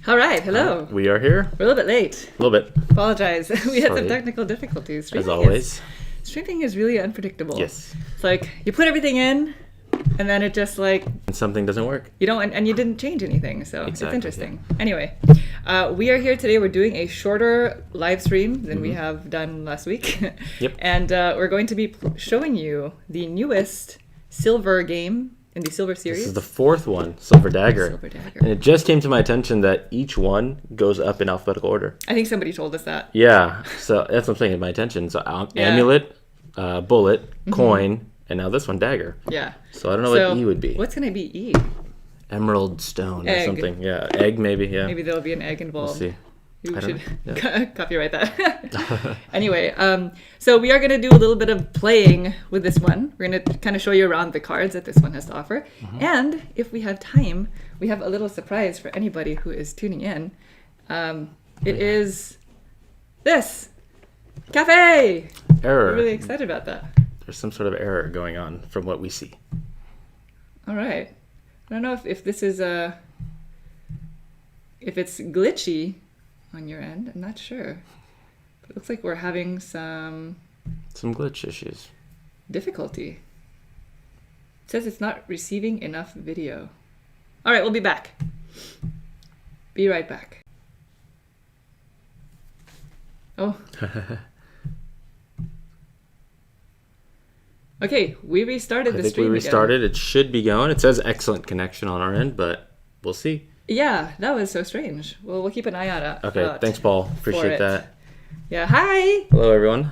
All right, hello. We are here. We're a little bit late. A little bit. Apologize. We had some Sorry. technical difficulties. As always. Streaming is really unpredictable. Yes. It's like you put everything in, and then it just like And something doesn't work. you don't, and you didn't change anything. So Exactly, it's interesting. Anyway, we are here today. We're doing a shorter live stream than we have done last week. Yep. And we're going to be showing you the newest silver game in the silver series. This is the fourth one, Silver Dagger. Silver Dagger. And it just came to my attention that each one goes up in alphabetical order. I think somebody told us that. Yeah, so that's what I'm saying, my attention. So Yeah. Amulet, Bullet, Coin, and now this one, Dagger. Yeah. So I don't know So what E would be. What's going to be E? Emerald Stone Egg. or something. Yeah, egg maybe, yeah. Maybe there'll be an egg We'll involved. see. We I don't should know. copyright that. Anyway, so we are going to do a little bit of playing with this one. We're going to kind of show you around the cards that this one has to offer. And if we have time, we have a little surprise for anybody who is tuning in. It is this cafe. Error. We're really excited about that. There's some sort of error going on from what we see. All right. I don't know if this is if it's glitchy on your end. I'm not sure. But it looks like we're having some Some glitch issues. difficulty. It says it's not receiving enough video. All right, we'll be back. Be right back. Oh. Okay, we restarted I the think stream we again. restarted. It should be going. It says excellent connection on our end, but we'll see. Yeah, that was so strange. Well, we'll keep an eye out. Okay, thanks, Paul. Appreciate it. that. Yeah, hi. Hello, everyone.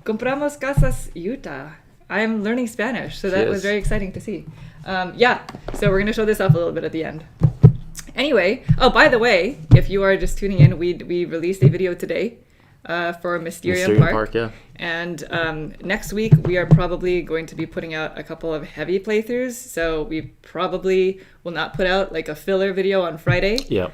Compramos casas, Utah. I'm learning Spanish, so that Yes. was very exciting to see. Yeah, so we're going to show this off a little bit at the end. Anyway, oh, by the way, if you are just tuning in, we released a video today for Mysterium Park. Yeah. And next week, we are probably going to be putting out a couple of heavy playthroughs. So we probably will not put out like a filler video on Friday. Yeah.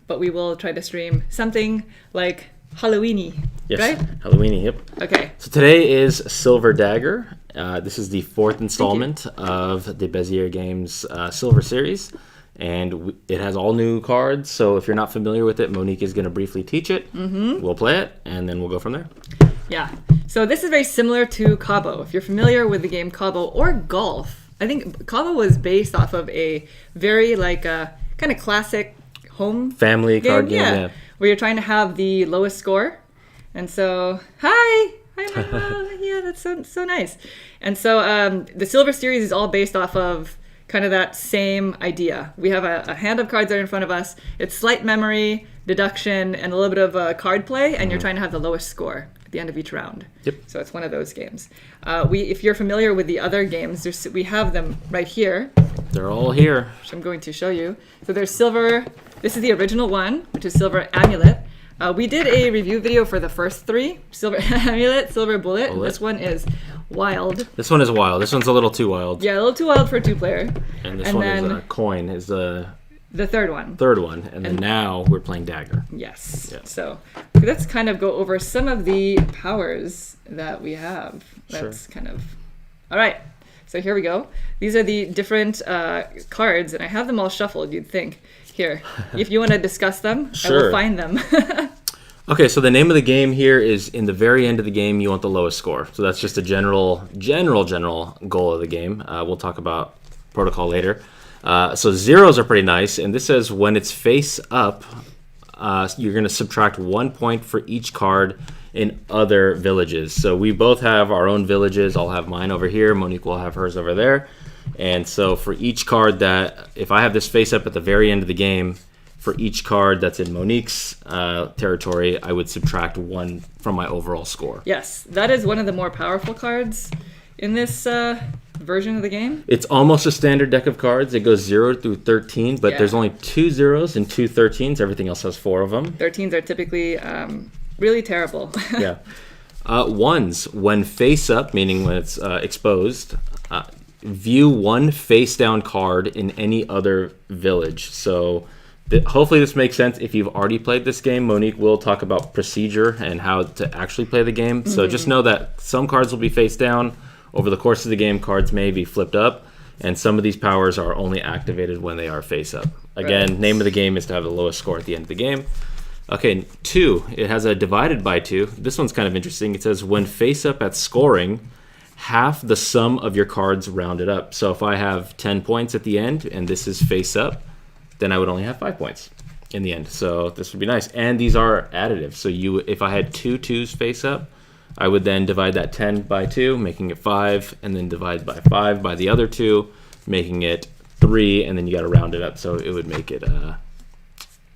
But we will try to stream something like Halloween-y, Yes. right? Halloween. Yep. Okay. So today is Silver Dagger. This is the fourth installment of the Bezier Games Silver Series. And it has all new cards. So if you're not familiar with it, Monique is going to briefly teach it. We'll play it, and then we'll go from there. Yeah. So this is very similar to Cabo. If you're familiar with the game Cabo or Golf, I think Cabo was based off of a very kind of classic home Family card game, yeah. where you're trying to have the lowest score. And so, hi, Manuel. Yeah, that's so nice. And so the Silver Series is all based off of kind of that same idea. We have a hand of cards that are in front of us. It's slight memory, deduction, and a little bit of card play, and you're trying to have the lowest score at the end of each round. Yep. So it's one of those games. If you're familiar with the other games, we have them right here, They're all here. which I'm going to show you. So there's Silver. This is the original one, which is Silver Amulet. We did a review video for the first three: Silver Amulet, Silver Bullet. And this one is Wild. This one is wild. This one's a little too wild. Yeah, a little too wild for a two-player. And this And one then is Coin, is the the third one. third one. And then now we're playing Dagger. Yes. Yeah. So let's kind of go over some of the powers that we have. That's kind of... All right. So here we go. These are the different cards, and I have them all shuffled, you'd think. Here, if you want to discuss them, I will Sure. find them. Okay, so the name of the game here is in the very end of the game, you want the lowest score. So that's just a general goal of the game. We'll talk about protocol later. So zeros are pretty nice, and this says when it's face up, you're going to subtract 1 point for each card in other villages. So we both have our own villages. I'll have mine over here. Monique will have hers over there. And so for each card if I have this face up at the very end of the game, for each card that's in Monique's territory, I would subtract 1 from my overall score. Yes, that is one of the more powerful cards in this version of the game. It's almost a standard deck of cards. It goes 0 through 13, but there's only 2 zeros and 2 13s. Everything else has 4 of them. 13s are typically really terrible. Yeah. Ones, when face up, meaning when it's exposed, view 1 face down card in any other village. So hopefully this makes sense. If you've already played this game, Monique will talk about procedure and how to actually play the game. So just know that some cards will be face down. Over the course of the game, cards may be flipped up, and some of these powers are only activated when they are face up. Again, Right. name of the game is to have the lowest score at the end of the game. Okay, 2. It has a divided by 2. This one's kind of interesting. It says when face up at scoring, half the sum of your cards rounded up. So if I have 10 points at the end and this is face up, then I would only have 5 points in the end. So this would be nice. And these are additive. So if I had 2 2s face up, I would then divide that 10 by 2, making it 5, and then divide by 5 by the other 2, making it 3, and then you got to round it up. So it would make it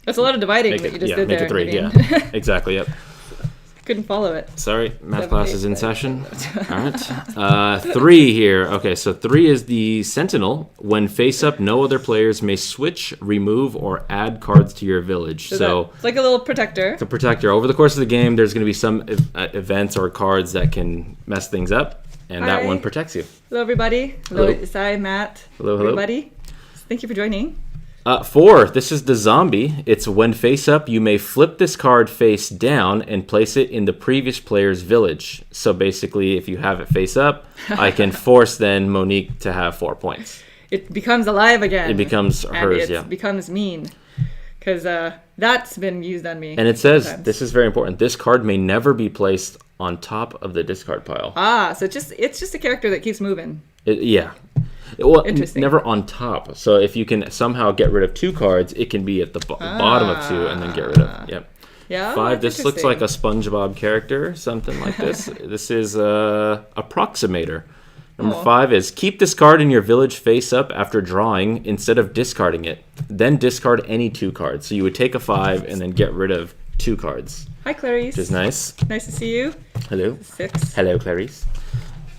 That's a lot of dividing that you just did make there. it 3. I mean. Yeah, exactly. Yep. Couldn't follow it. Sorry, math 7, class 8, is in 9, session. All right. 3 here. Okay, so 3 is the Sentinel. When face up, no other players may switch, remove, or add cards to your village. So it's like a little protector. it's a protector. Over the course of the game, there's going to be some events or cards that can mess things up, and that Hi. one protects you. Hello, everybody. Hello, Hello. Isai, Matt. Hello, hello. Everybody. Thank you for joining. 4, this is the Zombie. It's when face up, you may flip this card face down and place it in the previous player's village. So basically, if you have it face up, I can force then Monique to have 4 points. It becomes alive again. It becomes and hers, it becomes mean. Because that's been used on me. And it says, sometimes. this is very important, this card may never be placed on top of the discard pile. So it's just a character that keeps moving. Yeah. Well, Interesting. never on top. So if you can somehow get rid of 2 cards, it can be at the bottom of 2 and then get rid of. Yep. Yeah. 5, that's this looks like a interesting. SpongeBob character, something like this. This is a Approximator. Number Oh. 5 is keep this card in your village face up after drawing instead of discarding it. Then discard any 2 cards. So you would take a 5 and then get rid of 2 cards, Hi, Clarice. which is nice. Nice to see you. Hello. 6. Hello, Clarice.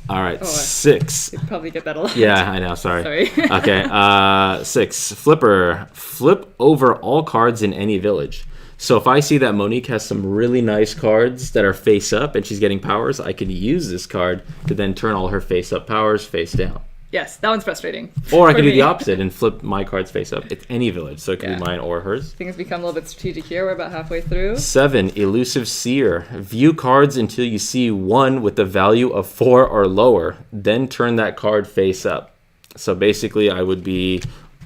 All right, Oh, 6. You probably get that a lot. Yeah, I know. Sorry. Sorry. Okay. 6. Flipper. Flip over all cards in any village. So if I see that Monique has some really nice cards that are face up and she's getting powers, I can use this card to then turn all her face up powers face down. Yes, that one's frustrating. Or I For can do me. the opposite and flip my cards face up. It's any village, so it can Yeah. be mine or hers. Things become a little bit strategic here. We're about halfway through. 7. Elusive Seer. View cards until you see one with the value of 4 or lower. Then turn that card face up. So basically, I would be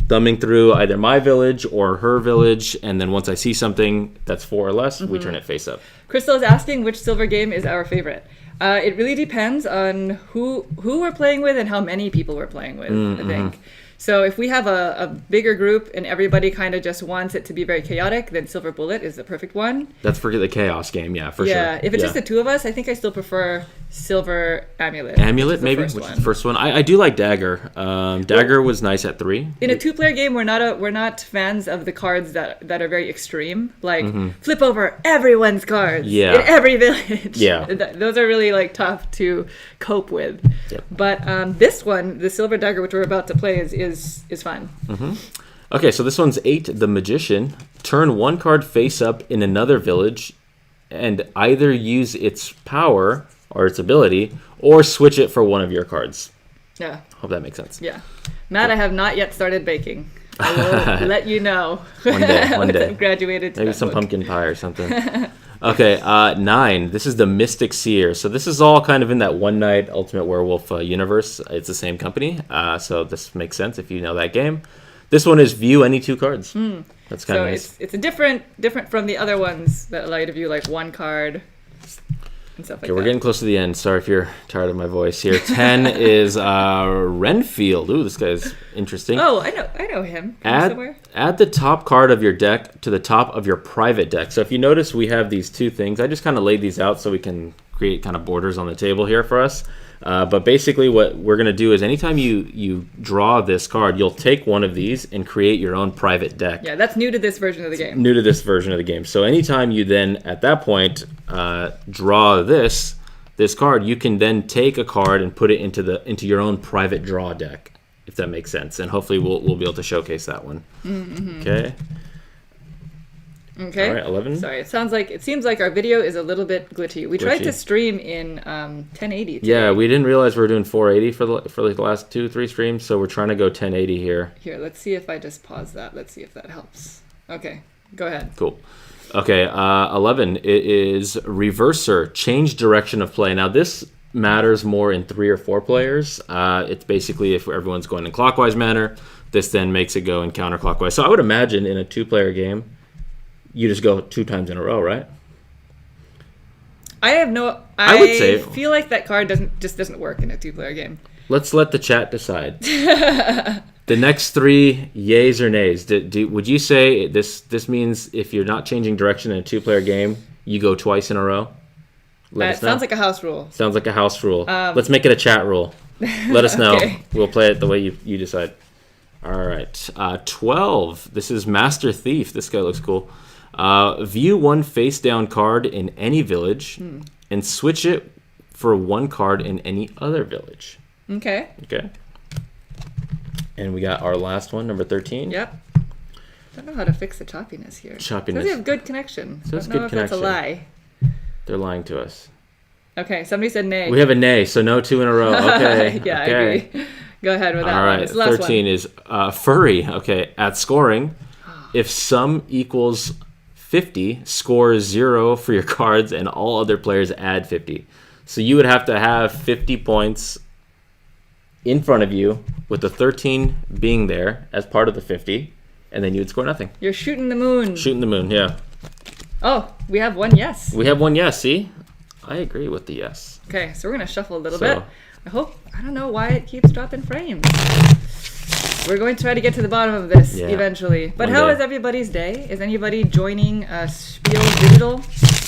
thumbing through either my village or her village, and then once I see something that's 4 or less, we turn it face up. Crystal is asking which silver game is our favorite. It really depends on who we're playing with and how many people we're playing with, I think. So if we have a bigger group and everybody kind of just wants it to be very chaotic, then Silver Bullet is the perfect one. That's for the chaos game, yeah, for sure. Yeah, if it's just the 2 of us, I think I still prefer Silver Amulet. Amulet, maybe, which which is the first one. I do like Dagger. Dagger was nice at 3. In a 2-player game, we're not fans of the cards that are very extreme, like flip over everyone's cards Yeah. in every village. Yeah. Those are really like tough to cope with. Yep. But this one, the Silver Dagger, which we're about to play, is fun. Okay, so this one's 8, the Magician. Turn 1 card face up in another village and either use its power or its ability or switch it for one of your cards. Yeah, Hope that makes sense. yeah. Matt, I have not yet started baking. I will let you know One day, one once day. I've graduated. To Maybe that some book. pumpkin pie or something. Okay, 9. This is the Mystic Seer. So this is all kind of in that One Night Ultimate Werewolf universe. It's the same company, so this makes sense if you know that game. This one is view any 2 cards. That's kind So of nice. it's a different from the other ones that allow you to view like 1 card and stuff like Okay, we're that. getting close to the end. Sorry if you're tired of my voice here. 10 is Renfield. Ooh, this guy's interesting. Oh, I know him from somewhere. Add the top card of your deck to the top of your private deck. So if you notice, we have these 2 things. I just kind of laid these out so we can create kind of borders on the table here for us. But basically what we're going to do is anytime you draw this card, you'll take one of these and create your own private deck. Yeah, that's new to this version of the game. New to this version of the game. So anytime you then, at that point, draw this card, you can then take a card and put it into your own private draw deck, if that makes sense. And hopefully we'll be able to showcase that one. Okay. Okay. All right, 11. Sorry, it seems like our video is a little bit glitchy. We tried Glitchy. to stream in 1080 today. Yeah, we didn't realize we were doing 480 for like the last 2-3 streams, so we're trying to go 1080 here. Here, let's see if I just pause that. Let's see if that helps. Okay, go ahead. Cool. Okay, 11. It is Reverser, change direction of play. Now this matters more in 3 or 4 players. It's basically if everyone's going in clockwise manner. this then makes it go in counterclockwise. So I would imagine in a 2-player game, you just go 2 times in a row, right? I would say feel like that card doesn't work in a 2-player game. Let's let the chat decide. The next 3, yays or nays. Would you say this means if you're not changing direction in a 2-player game, you go twice in a row? It sounds like a house rule. Sounds like a house rule. Let's make it a chat rule. Let us know. Okay. We'll play it the way you decide. All right. 12. This is Master Thief. This guy looks cool. View 1 face-down card in any village and switch it for 1 card in any other village. Okay. And we got our last one, number 13. Yep. Don't know how to fix the choppiness here. Choppiness. It says you have good connection. It says don't know good if connection. that's a lie. They're lying to us. Okay, somebody said nay. We have a nay, so no 2 in a row. Okay. Yeah, okay. I agree. Go ahead with that All right. one. It's the last 13 is furry. Okay. At scoring, if sum equals 50, score 0 for your cards, and all other players add 50. So you would have to have 50 points in front of you, with the 13 being there as part of the 50, and then you would score nothing. You're shooting the moon. Shooting the moon, yeah. Oh, we have one yes. We have one yes, see? I agree with the yes. Okay, so we're going to shuffle a little bit. I don't know why it keeps dropping frames. We're going to try to get to the bottom of this eventually. But how is everybody's day? Is anybody joining Spiel Digital?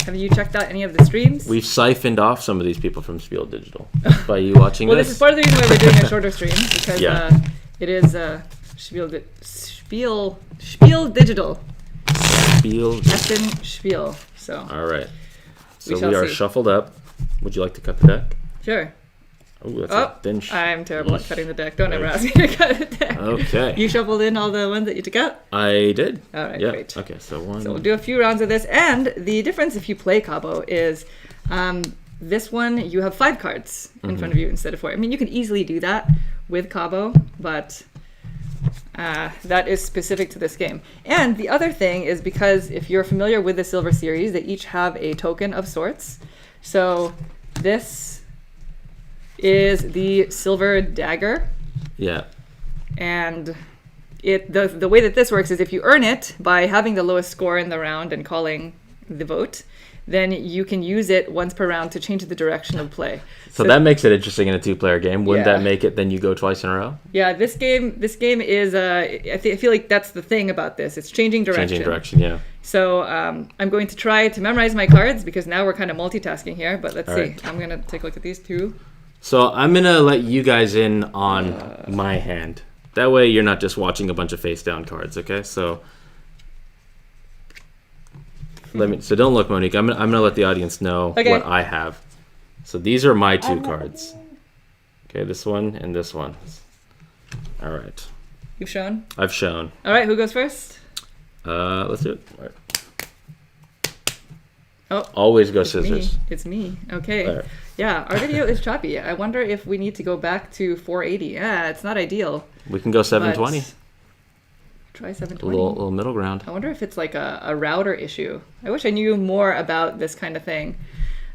Have you checked out any of the streams? We've siphoned off some of these people from Spiel Digital by you watching well, this. This is part of the reason why we're doing a shorter stream, because it is Spiel Digital. Essen Spiel. So. All right. So we are see. Shuffled up. Would you like to cut the deck? Sure. Ooh, that's a thin I'm terrible at cutting the deck. Don't ever ask me to cut the deck. Okay. You shuffled in all the ones that you took out? I did. All right, great. Okay, so one. So we'll do a few rounds of this. And the difference if you play Cabo is this one, you have 5 cards in front of you instead of 4. I mean, you can easily do that with Cabo, but that is specific to this game. And the other thing is, because if you're familiar with the Silver Series, they each have a token of sorts. So this is the Silver Dagger. Yeah. And the way that this works is if you earn it by having the lowest score in the round and calling the vote, then you can use it once per round to change the direction of play. So that makes it interesting in a 2-player game. Wouldn't that make it then you go twice in a row? Yeah, this game is I feel like that's the thing about this. It's changing direction. Changing direction, yeah. So I'm going to try to memorize my cards, because now we're kind of multitasking here. But let's see. Right. I'm going to take a look at these 2. So I'm going to let you guys in on my hand. That way you're not just watching a bunch of face-down cards, okay? So so don't look, Monique. I'm going to let the audience know what I have. So these are my 2 cards. Okay, this one and this one. All right. You've shown? I've shown. All right, who goes first? Let's do it. All right. Oh, always go scissors. It's me. Okay. Right. Yeah, our video is choppy. I wonder if we need to go back to 480. Yeah, it's not ideal. We can go 720. Try 720. A little middle ground. I wonder if it's like a router issue. I wish I knew more about this kind of thing.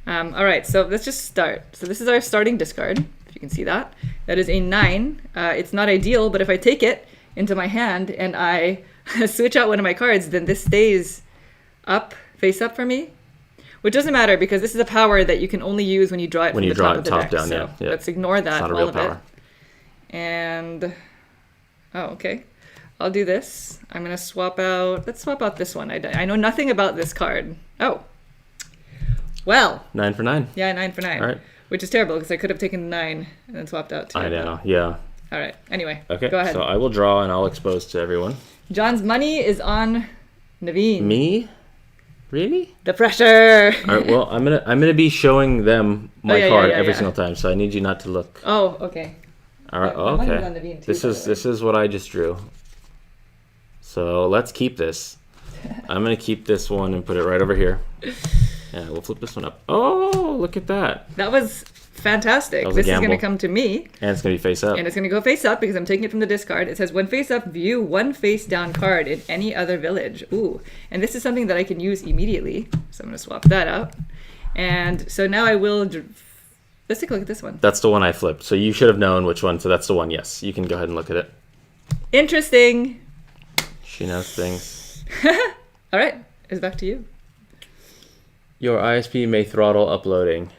All right, so let's just start. So this is our starting discard, if you can see that. That is a 9. It's not ideal, but if I take it into my hand and I switch out one of my cards, then this stays up, face up for me. Which doesn't matter, because this is a power that you can only use when you draw it from the top of the deck. Down, so yeah. Let's ignore that. It's not a real power. And okay. I'll do this. I'm going to swap out. Let's swap out this one. I know nothing about this card. Oh. Well. 9 for 9. Yeah, 9 for 9. All right. Which is terrible, because I could have taken 9 and then swapped out 2. I know, yeah. All right. Anyway, okay, go ahead. So I will draw and I'll expose to everyone. John's money is on Naveen. Me? Really? The pressure. All right. Well, I'm gonna be showing them my card every single time, so I need you not to look. Oh, okay. All right. Okay. This is what I just drew. So let's keep this. I'm gonna keep this one and put it right over here. Yeah, we'll flip this one up. Oh, look at that. That was fantastic. This is going to come to me. And it's going to be face up. And it's going to go face up because I'm taking it from the discard. It says, when face up, view 1 face down card in any other village. Ooh. And this is something that I can use immediately. So I'm going to swap that out. And so now I will... Let's take a look at this one. That's the one I flipped. So you should have known which one. So that's the one, yes. You can go ahead and look at it. Interesting. She knows things. All right, it's back to you. Your ISP may throttle uploading.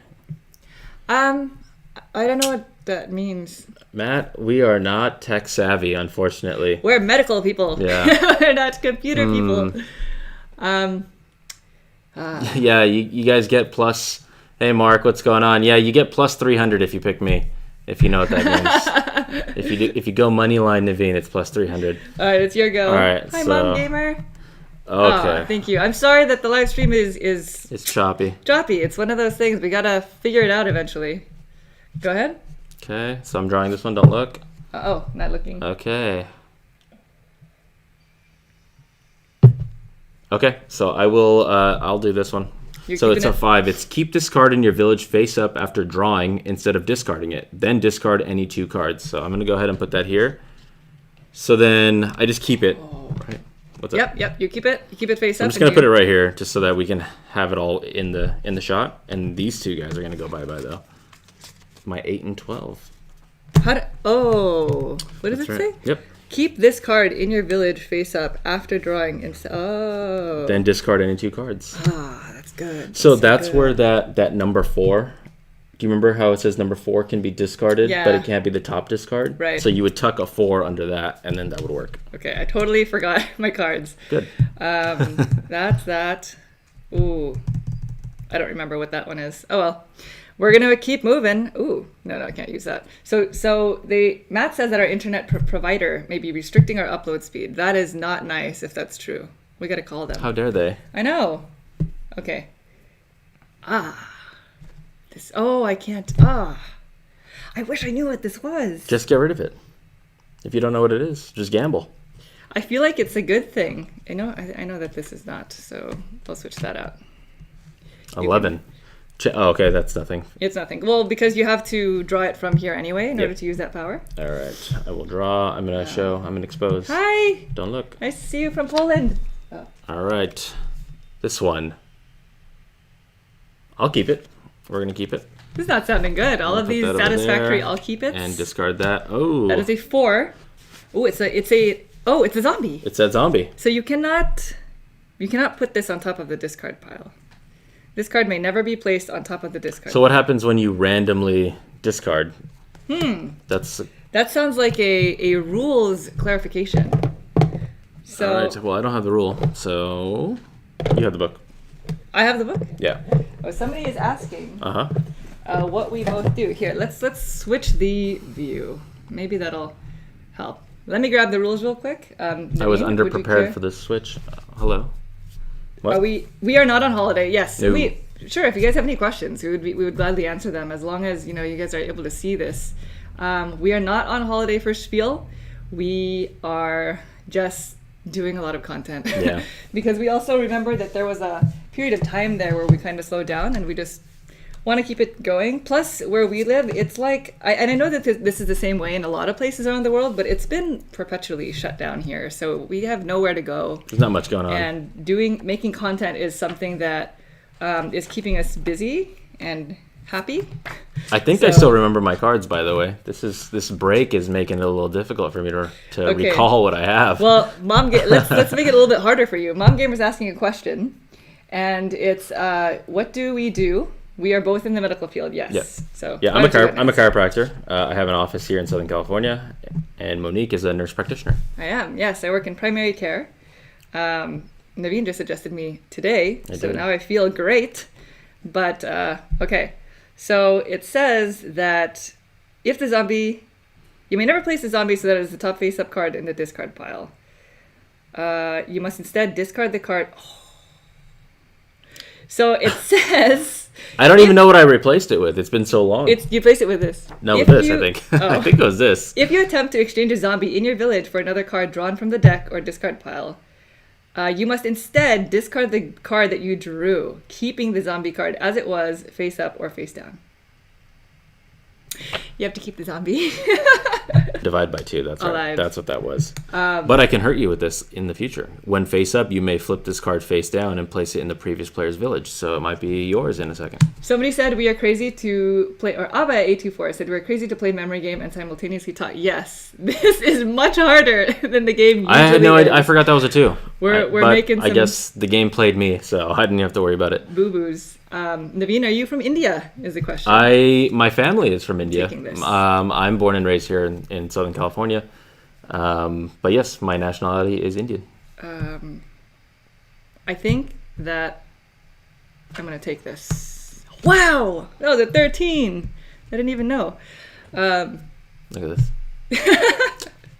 I don't know what that means. Matt, we are not tech savvy, unfortunately. We're medical people. Yeah. We're not computer people. Yeah, you guys get plus. Hey, Mark, what's going on? Yeah, you get plus 300 if you pick me. If you know what that means. If you go moneyline Naveen, it's plus 300. All right, it's your go. All right, Hi, so- Mom Gamer. Okay. Oh, thank you. I'm sorry that the live stream is It's choppy. choppy. It's one of those things. We gotta figure it out eventually. Go ahead. Okay, so I'm drawing this one. Don't look. Oh, not looking. Okay. Okay, so I will. I'll do this one. You're So it's keeping a 5. It's keep this card in your village face up after drawing instead of discarding it. Then discard any 2 cards. So I'm gonna go ahead and put that here. So then I just keep it. Right. What's up? Yep. You keep it. You keep it face up. I'm just gonna put it right here, just so that we can have it all in the shot. And these 2 guys are gonna go bye though. My 8 and 12. What does That's it right. say? Yep. Keep this card in your village face up after drawing. Oh. Then discard any 2 cards. That's good. So that's good. where that number 4. Do you remember how it says number 4 can be discarded, Yeah. but it can't be the top discard? Right. So you would tuck a 4 under that, and then that would work. Okay, I totally forgot my cards. Good. That's that. Ooh. I don't remember what that one is. Oh well. We're gonna keep moving. Ooh, no, I can't use that. So Matt says that our internet provider may be restricting our upload speed. That is not nice if that's true. We gotta call them. How dare they? I know. Okay. I can't. I wish I knew what this was. Just get rid of it. If you don't know what it is, just gamble. I feel like it's a good thing. I know that this is not, so I'll switch that out. 11. Okay, that's nothing. It's nothing. Well, because you have to draw it from here anyway in order to use that power. All right, I will draw. I'm gonna show. I'm gonna expose. Hi. Don't look. Nice to see you from Poland. All right, this one. I'll keep it. We're gonna keep it. This is not sounding good. All of put these that over satisfactory. there I'll keep it. And discard that. Oh, That is a 4. Oh, it's a zombie. it's that zombie. So you cannot put this on top of the discard pile. This card may never be placed on top of the discard. So what happens when you randomly discard? That sounds like a rules clarification. So all right. Well, I don't have the rule, so you have the book. I have the book. Yeah. Oh, somebody is asking Uh-huh. what we both do. Here, let's switch the view. Maybe that'll help. Let me grab the rules real quick. I was Naveen, would you underprepared care? for this switch. Hello. What? We are not on holiday. Yes. No. Sure. If you guys have any questions, we would gladly answer them as long as you guys are able to see this. We are not on holiday for Spiel. We are just doing a lot of content. Yeah. Because we also remember that there was a period of time there where we kind of slowed down and we just want to keep it going. Plus, where we live, it's like, I know that this is the same way in a lot of places around the world, but it's been perpetually shut down here. So we have nowhere to go. There's not much going on. And making content is something that is keeping us busy and happy. I think I still remember my cards, by the way. This break is making it a little difficult for me to Okay. recall what I have. Well, let's make it a little bit harder for you. Mom Gamer's asking a question, and it's what do we do? We are both in the medical field, yes. Yeah. So Yeah, I'm a chiropractor. I have an office here in Southern California, and Monique is a nurse practitioner. I am, yes. I work in primary care. Naveen just suggested me today, so did. now I feel great. But, okay. So it says that if the zombie... You may never place the zombie so that it is the top face-up card in the discard pile. You must instead discard the card... So it says... I don't even know what I replaced it with. It's been so long. You place it with this. No, If with this, you- I think. Oh. I think it was this. If you attempt to exchange a zombie in your village for another card drawn from the deck or discard pile, you must instead discard the card that you drew, keeping the zombie card as it was, face up or face down. You have to keep the zombie. Divide by 2. That's right. Alive. That's what that was. But I can hurt you with this in the future. When face up, you may flip this card face down and place it in the previous player's village. So it might be yours in a second. Somebody said we are crazy to play, or Abba824 said we're crazy to play memory game and simultaneously talk. Yes, this is much harder than the game usually I had no is. idea. I forgot that was a 2. We're but making some I guess the game played me, so I didn't have to worry about it. boo-boos. Naveen, are you from India? Is the question. My family is from India. Taking this. I'm born and raised here in Southern California. But yes, my nationality is Indian. I think that I'm gonna take this. Wow, that was a 13. I didn't even know. Look at this.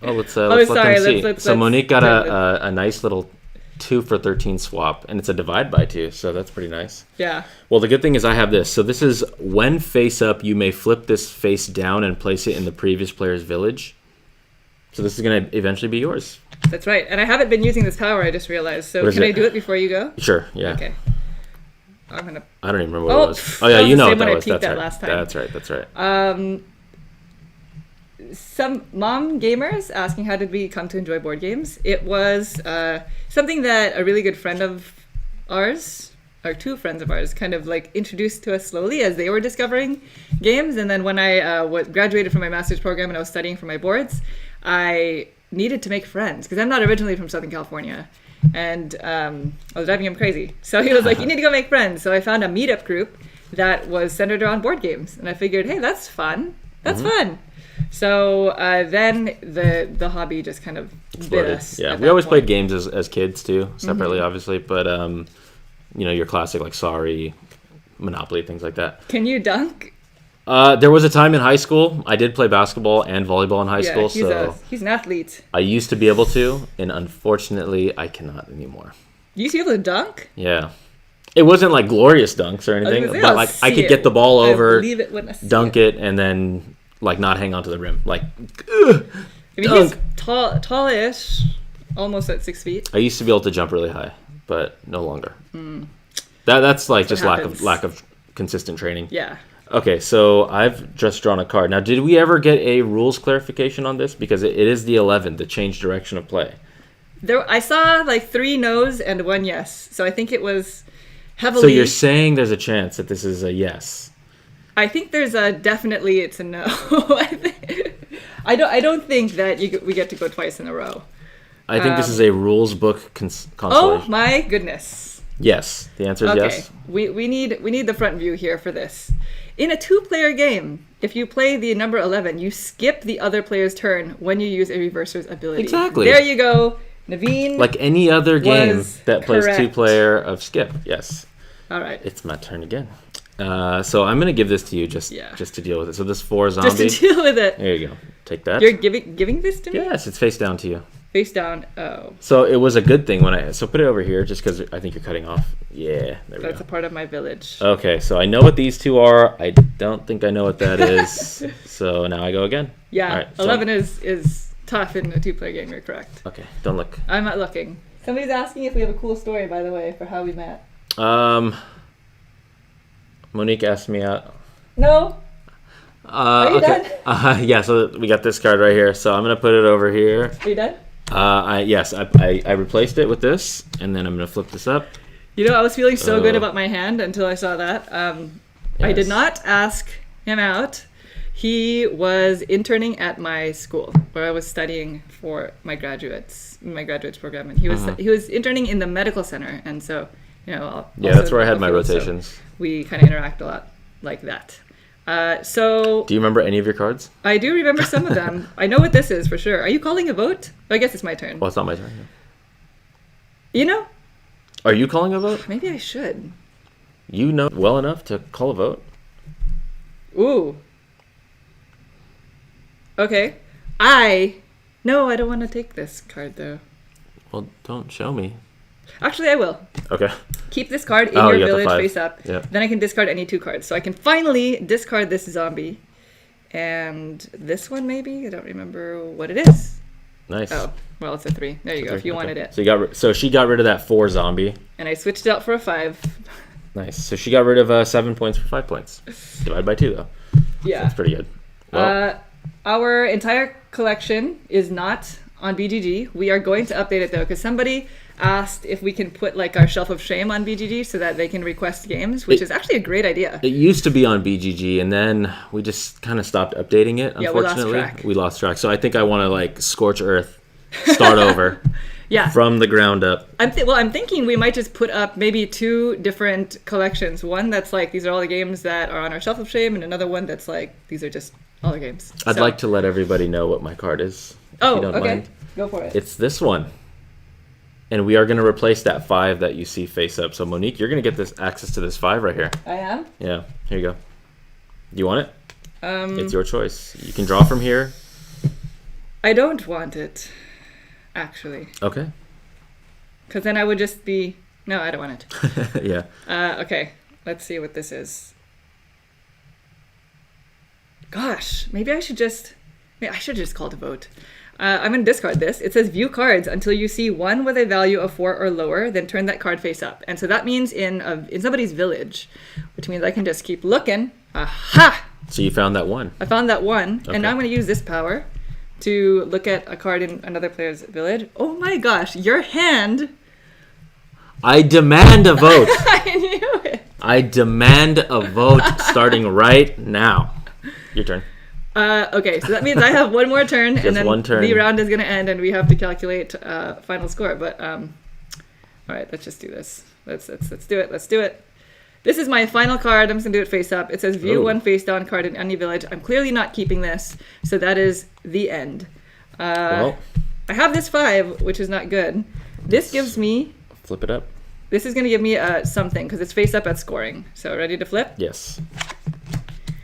Let's Oh, let sorry, them see. let's- So Monique got let's- a nice little 2 for 13 swap, and it's a divide by 2, so that's pretty nice. Yeah. Well, the good thing is I have this. So this is when face up, you may flip this face down and place it in the previous player's village. So this is going to eventually be yours. That's right. And I haven't been using this power, I just realized. So What is can I it? do it before you go? Sure, yeah. Okay. I'm gonna. I don't even remember what Oh, it was. Oh, yeah, that was you the know same what one that I was. peeked That's at right. last time. That's right. Some mom gamers asking how did we come to enjoy board games. It was something that a really good friend of ours, or 2 friends of ours, kind of like introduced to us slowly as they were discovering games. And then when I graduated from my master's program and I was studying for my boards, I needed to make friends because I'm not originally from Southern California. And I was driving him crazy. So he was like, you need to go make friends. So I found a meetup group that was centered around board games. And I figured, hey, that's fun. That's fun. So then the hobby just kind of bit Exploded. us. Yeah, at we that always point. played games as kids too, separately obviously. But, your classic like Sorry, Monopoly, things like that. Can you dunk? There was a time in high school I did play basketball and volleyball in high school, so he's an athlete. I used to be able to, and unfortunately I cannot anymore. You used to be able to dunk? Yeah. It wasn't like glorious dunks or anything, gonna say, but I'll like I see could it. get the ball I over, believe it when I see dunk it, and then like not hang onto the rim. Like, I mean, he's dunk. tallish, almost at 6 feet. I used to be able to jump really high, but no longer. That's like That's just what happens. lack of consistent training. Yeah. Okay, so I've just drawn a card. Now, did we ever get a rules clarification on this? Because it is the 11, the change direction of play. I saw like 3 no's and 1 yes. So I think it was heavily. So you're saying there's a chance that this is a yes. I think there's a definitely it's a no. I don't think that we get to go twice in a row. I think this is a rules book consolation. Oh my goodness. Yes, the answer is Okay. yes. We need the front view here for this. In a 2-player game, if you play the number 11, you skip the other player's turn when you use a reverser's ability. Exactly. There you go. Naveen. Like any other game Was that plays correct. 2-player of skip. Yes. All right. It's my turn again. So I'm going to give this to you just to deal with it. So this 4 zombie. Just to deal with it. There you go. Take that. You're giving this to me? Yes, it's face down to you. Face down. Oh. So it was a good thing so put it over here just because I think you're cutting off. Yeah, there we That's go. a part of my village. Okay, so I know what these 2 are. I don't think I know what that is. So now I go again. Yeah. All right, so- 11 is tough in a 2-player game. You're correct. Okay, don't look. I'm not looking. Somebody's asking if we have a cool story, by the way, for how we met. Monique asked me out. No. Are you Okay. Yeah, so we got this card right here. So I'm going to put it over here. Are you done? I replaced it with this, and then I'm going to flip this up. You know, I was feeling so good about my hand until I saw that. I did Yes. not ask him out. He was interning at my school where I was studying for my graduates program, and he was interning in the medical center, and so Yeah, that's where I had my rotations. We kind of interact a lot like that. So Do you remember any of your cards? I do remember some of them. I know what this is for sure. Are you calling a vote? I guess it's my turn. Well, it's not my turn. You know, Are you calling a vote? maybe I should. You know well enough to call a vote? Ooh. Okay. No, I don't want to take this card though. Well, don't show me. Actually, I will. Okay. Keep this card in Oh, your you got the village 5. face up. Yep. Then I can discard any 2 cards. So I can finally discard this zombie. And this one maybe? I don't remember what it is. Nice. Oh, well, it's a 3. There you go, if you wanted it. So she got rid of that 4 zombie. And I switched it out for a 5. Nice. So she got rid of 7 points for 5 points. Divide by 2 though. Yeah. That's pretty good. Well, Our entire collection is not on BGG. We are going to update it though, because somebody asked if we can put like our shelf of shame on BGG so that they can request games, which is actually a great idea. It used to be on BGG, and then we just kind of stopped updating it. Unfortunately, we lost track. So I think I want to like scorch earth, start over, from the ground up. I'm thinking we might just put up maybe 2 different collections. One that's like these are all the games that are on our shelf of shame, and another one that's like these are just all the games. I'd like to let everybody know what my card is. Oh, okay. Mind. Go for it. It's this one. And we are going to replace that 5 that you see face up. So, Monique, you're going to get this access to this 5 right here. I am? Yeah. Here you go. Do you want it? It's your choice. You can draw from here. I don't want it, actually. Okay. Because then I would just be... No, I don't want it. Yeah. Okay. Let's see what this is. Gosh. Maybe I should just... I should just call to vote. I'm going to discard this. It says view cards until you see one with a value of 4 or lower, then turn that card face up. And so that means in somebody's village, which means I can just keep looking. Aha! So you found that one. I found that one. Okay. And now I'm going to use this power to look at a card in another player's village. Oh my gosh, your hand. I demand a vote. I knew it. I demand a vote starting right now. Your turn. Okay, so that means I have one more turn, and then one turn. The round is going to end, and we have to calculate final score. But all right, let's just do this. Let's do it. Let's do it. This is my final card. I'm just going to do it face up. It says view one face down card in any village. I'm clearly not keeping this, so that is the end. Well, I have this 5, which is not good. This gives me... Flip it up. This is going to give me something, because it's face up at scoring. So ready to flip? Yes.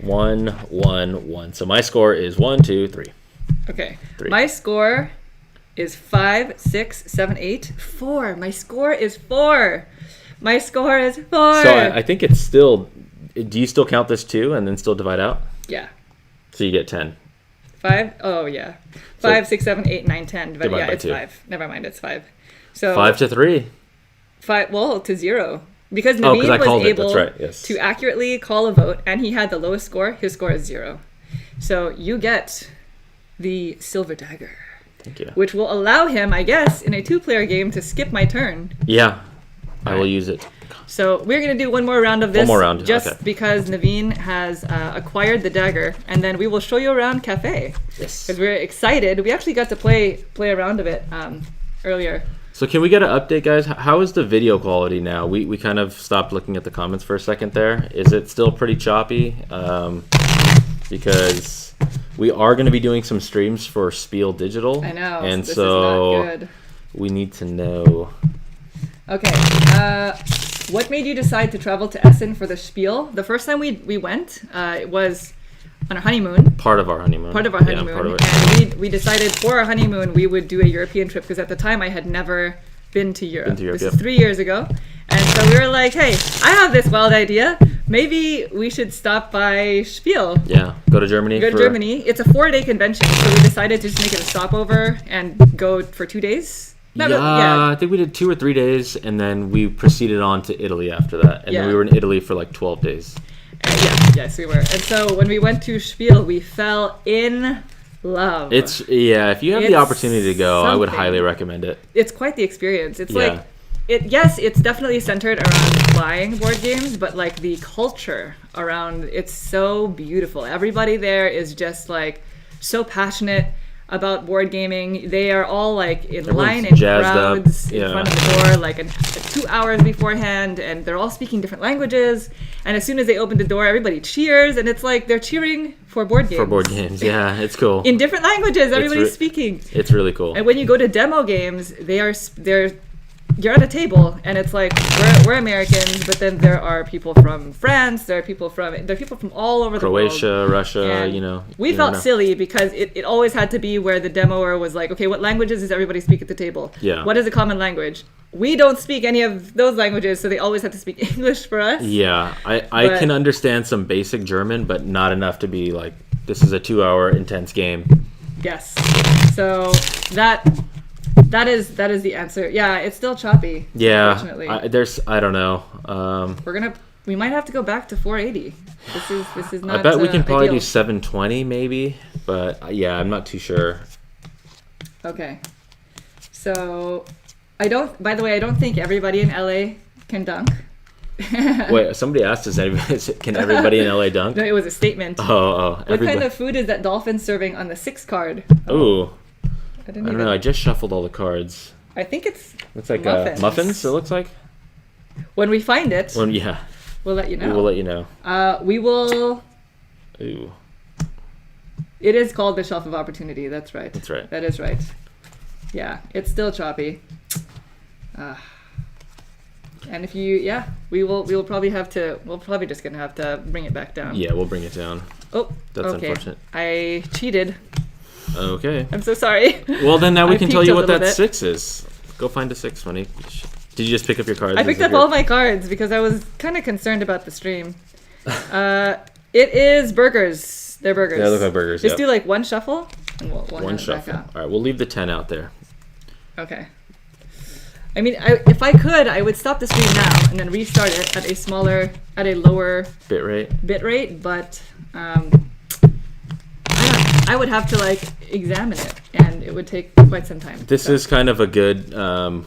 1, 1, 1. So my score is 1, 2, 3. Okay. 3. My score is 5, 6, 7, 8, 4. My score is 4. My score is 4. So I think it's still... Do you still count this 2 and then still divide out? Yeah. So you get 10. 5? Oh, yeah. 5, 6, 7, 8, 9, 10. But yeah, it's 2. 5. Never mind, it's 5. So 5 to 3. 5, well, to 0. Because Naveen was able to accurately call a vote, and he had the lowest score. His score is 0. So you get the Silver Dagger. Thank you. Which will allow him, I guess, in a 2-player game to skip my turn. Yeah, I will use it. So we're going to do one more round of this. One more round, just because Naveen has acquired the dagger, and then we will show you around Cafe. Yes. Because we're excited. We actually got to play a round of it earlier. So can we get an update, guys? How is the video quality now? We kind of stopped looking at the comments for a second there. Is it still pretty choppy? Because we are going to be doing some streams for Spiel Digital. I know. And this so is not good. We need to know. Okay. What made you decide to travel to Essen for the Spiel? The first time we went, it was on our honeymoon. Part of our honeymoon. And we decided for our honeymoon we would do a European trip, because at the time I had never been to Europe. This is 3 years ago. And so we were like, hey, I have this wild idea. Maybe we should stop by Spiel. Yeah, go to Germany. Germany. It's a 4-day convention, so we decided to just make it a stopover and go for 2 days. I think we did 2 or 3 days, and then we proceeded on to Italy after that. And then we were in Italy for like 12 days. Yes, we were. And so when we went to Spiel, we fell in love. If you have the opportunity to go, I would highly recommend it. It's quite the experience. It's like, it's definitely centered around flying board games, but like the culture around, it's so beautiful. Everybody there is just like so passionate about board gaming. They are all like in line in crowds in front of the door, like 2 hours beforehand, and they're all speaking different languages. And as soon as they open the door, everybody cheers, and it's like they're cheering for board games. For board games, yeah, it's cool. In different languages, everybody's speaking. It's really cool. And when you go to demo games, you're at a table, and it's like we're Americans, but then there are people from France, there are people from all over the world. Croatia, Russia, and we felt silly because it always had to be where the demoer was like, okay, what languages does everybody speak at the table? Yeah. What is a common language? We don't speak any of those languages, so they always had to speak English for us. Yeah, I can understand some basic German, but not enough to be like, this is a 2-hour intense game. Yes. So that is the answer. Yeah, it's still choppy. Yeah, unfortunately. I don't know. We might have to go back to 480. This is not. I bet we can probably ideal. do 720 maybe. but yeah, I'm not too sure. Okay. So, by the way, I don't think everybody in LA can dunk. Wait, somebody asked us, can everybody in LA dunk? No, it was a statement. Oh. What kind of food is that dolphin serving on the 6th card? Ooh. I I don't know. I just shuffled all the cards. I think it's like muffins, it looks like. When we find it, We'll let you know. We will let you know. We will... Ooh. It is called the Shelf of Opportunity. That's right. That's right. That is right. Yeah, it's still choppy. And if you, we will probably have to. We're probably just gonna have to bring it back down. Yeah, we'll bring it down. Oh, that's okay. Unfortunate. I cheated. Okay. I'm so sorry. Well, then now we can tell you what that bit. 6 is. Go find a 6, Money. Did you just pick up your cards? I picked up all my cards because I was kind of concerned about the stream. It is burgers. They're burgers. Yeah, they look like burgers. Just do like one shuffle. And we'll one shuffle. All right, we'll leave the 10 out there. Okay. I mean, if I could, I would stop the stream now and then restart it at a lower bit rate. But I would have to like examine it, and it would take quite some time. This is kind of a good.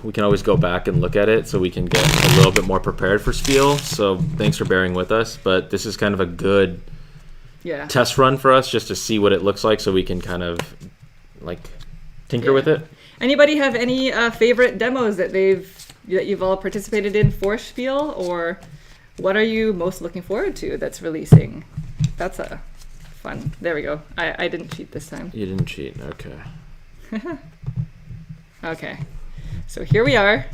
We can always go back and look at it, so we can get a little bit more prepared for Spiel. So thanks for bearing with us. But this is kind of a good test run for us, just to see what it looks like, so we can kind of like tinker with it. Anybody have any favorite demos that you've all participated in for Spiel, or what are you most looking forward to that's releasing? That's a fun. There we go. I didn't cheat this time. You didn't cheat. Okay. Okay. So here we are.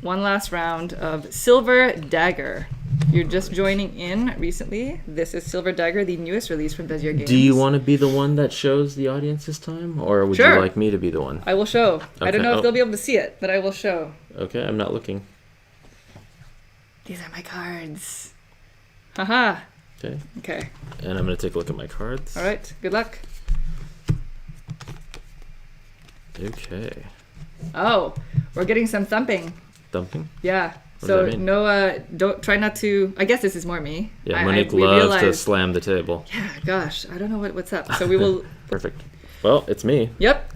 One last round of Silver Dagger. You're just joining in recently. This is Silver Dagger, the newest release from Bezier Games. Do you want to be the one that shows the audience this time? Or would you like me to be the one? I will show. Okay. I don't know if they'll be able to see it, but I will show. Okay, I'm not looking. These are my cards. Haha. Okay. And I'm going to take a look at my cards. All right. Good luck. Okay. Oh, we're getting some thumping. Thumping? Yeah. What so does that mean? No, don't try not to. I guess this is more me. Yeah, Monique loves to slam the table. Yeah, gosh, I don't know what's up. So we will. Perfect. Well, it's me. Yep.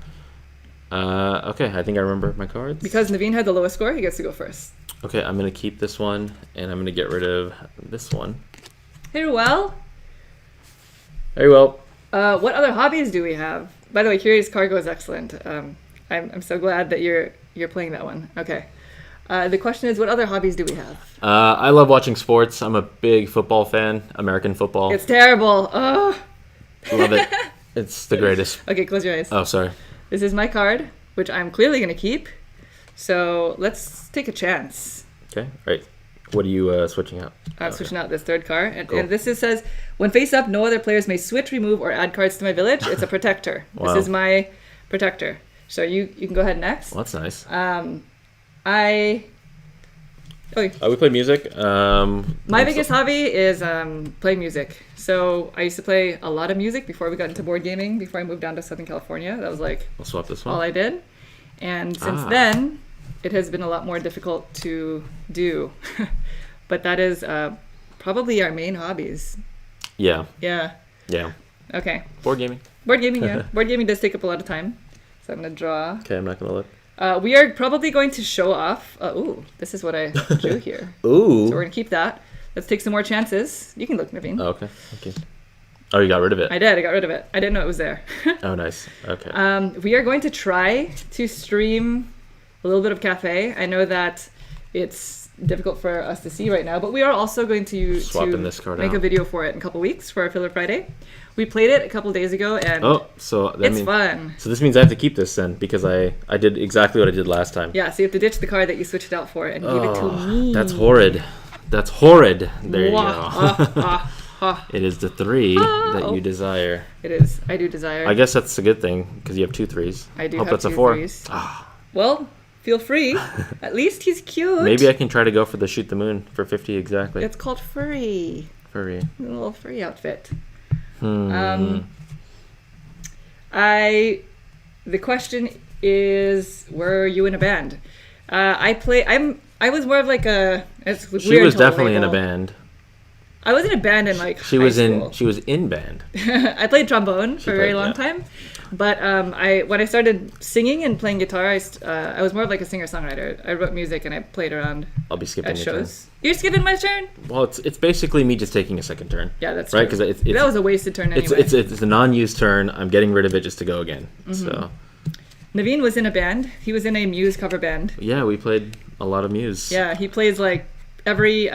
Okay, I think I remember my cards. Because Naveen had the lowest score, he gets to go first. Okay, I'm gonna keep this one, and I'm gonna get rid of this one. Very well. Very well. What other hobbies do we have? By the way, Curious Cargo is excellent. I'm so glad that you're playing that one. Okay. The question is, what other hobbies do we have? I love watching sports. I'm a big football fan, American football. It's terrible. Oh. Love it. It's the greatest. Okay, close your eyes. Oh, sorry. This is my card, which I'm clearly going to keep. So let's take a chance. Okay, right. What are you switching out? I'm switching out this third card. And, cool. and this says, when face up, no other players may switch, remove, or add cards to my village. It's a protector. Wow. This is my protector. So you can go ahead next. Well, that's nice. We play music. My biggest hobby is playing music. So I used to play a lot of music before we got into board gaming, before I moved down to Southern California. That was like I'll swap this one. all I did. And since then, it has been a lot more difficult to do. But that is probably our main hobbies. Yeah. Yeah. Yeah. Okay. Board gaming. Board gaming, yeah. Board gaming does take up a lot of time. So I'm going to draw. Okay, I'm not going to look. We are probably going to show off. Ooh, this is what I drew here. Ooh. So we're going to keep that. Let's take some more chances. You can look, Naveen. Oh, okay. Okay. Oh, you got rid of it? I did. I got rid of it. I didn't know it was there. Oh, nice. Okay. We are going to try to stream a little bit of Cafe. I know that it's difficult for us to see right now, but we are also going to make a video for it in a couple weeks for our Filler Friday. We played it a couple days ago, and it's fun. So this means I have to keep this then, because I did exactly what I did last time. Yeah, so you have to ditch the card that you switched it out for and give it to me. That's horrid. That's horrid. There you go. It is the 3 that you desire. It is. I do desire. I guess that's a good thing, because you have 2 3s. I do Hope have that's 2 a 4. 3s. Well, feel free. At least he's cute. Maybe I can try to go for the Shoot the Moon for 50 exactly. It's called Furry. Furry. A little furry outfit. Hmm. The question is, were you in a band? I was more of like a. She was definitely in a band. I was in a band in like high school. She was in band. I played trombone for a very long yeah. time, but when I started singing and playing guitar, I was more of like a singer-songwriter. I wrote music and I played around I'll be skipping at your turn. shows. You're skipping my turn? Well, it's basically me just taking a second turn. Yeah, that's right. true. Because That was a wasted turn anyway. It's a non-used turn. I'm getting rid of it just to go again. So Naveen was in a band. He was in a Muse cover band. yeah, we played a lot of Muse. Yeah, he plays like every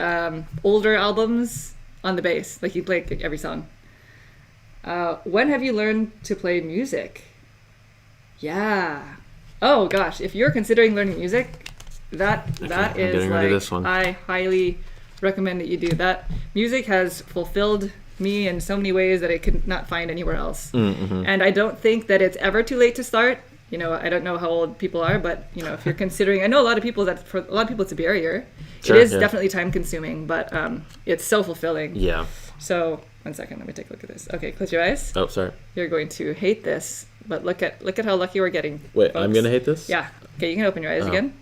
older albums on the bass. Like he played like, every song. When have you learned to play music? Yeah. Oh gosh, if you're considering learning music, that I'm is getting rid of this one. I highly recommend that you do that. Music has fulfilled me in so many ways that I could not find anywhere else. And I don't think that it's ever too late to start. You know, I don't know how old people are, but you know, if you're considering, I know a lot of people for a lot of people it's a barrier. Sure, it is yeah. definitely time consuming, but it's so fulfilling. Yeah. So 1 second, let me take a look at this. Okay, close your eyes. Oh, sorry. You're going to hate this, but look at how lucky we're getting. Wait, folks. I'm gonna hate this? Yeah. Okay, you can open your eyes again.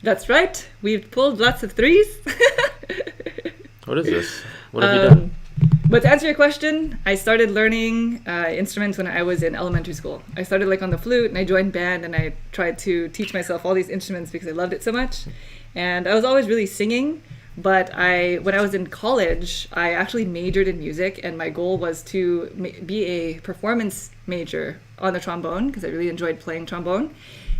That's right. We've pulled lots of threes. What is this? What have you done? But to answer your question, I started learning instruments when I was in elementary school. I started like on the flute and I joined band and I tried to teach myself all these instruments because I loved it so much. And I was always really singing, but when I was in college, I actually majored in music and my goal was to be a performance major on the trombone because I really enjoyed playing trombone.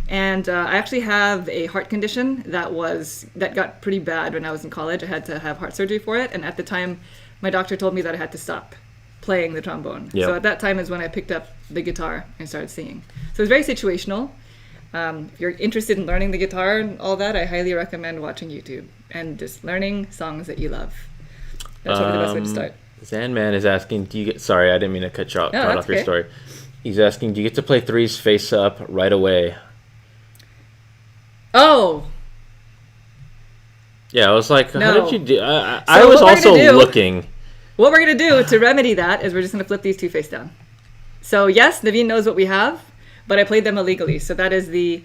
And I actually have a heart condition that got pretty bad when I was in college. I had to have heart surgery for it, and at the time my doctor told me that I had to stop playing the trombone. Yep. So at that time is when I picked up the guitar and started singing. So it's very situational. If you're interested in learning the guitar and all that, I highly recommend watching YouTube and just learning songs that you love. That's probably the best way to start. Zanman is asking, sorry, I didn't mean to cut off that's your okay. story. He's asking, do you get to play threes face up right away? Oh! Yeah, I was like, how No. did you do? I was what we're also gonna do- looking. What we're going to do to remedy that is we're just going to flip these two face down. So yes, Naveen knows what we have, but I played them illegally. So that is the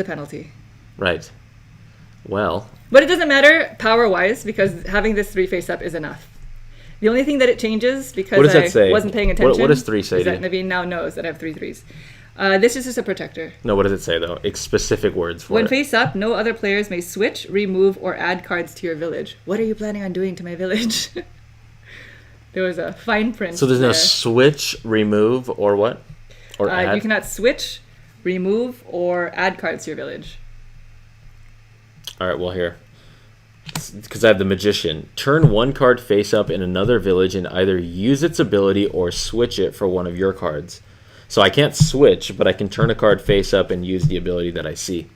penalty. Right. Well, But it doesn't matter power-wise because having this three face up is enough. The only thing that it changes because What does that say? wasn't paying attention. What does three say is to that you? Naveen now knows that I have three threes. This is just a protector. no, what does it say, though? Specific words for When it. face up, no other players may switch, remove, or add cards to your village. What are you planning on doing to my village? There was a fine print. So there's no there. switch, remove, or what? Or add? You cannot switch, remove, or add cards to your village. All right, well, here. Because I have the Magician. Turn one card face up in another village and either use its ability or switch it for one of your cards. So I can't switch, but I can turn a card face up and use the ability that I see.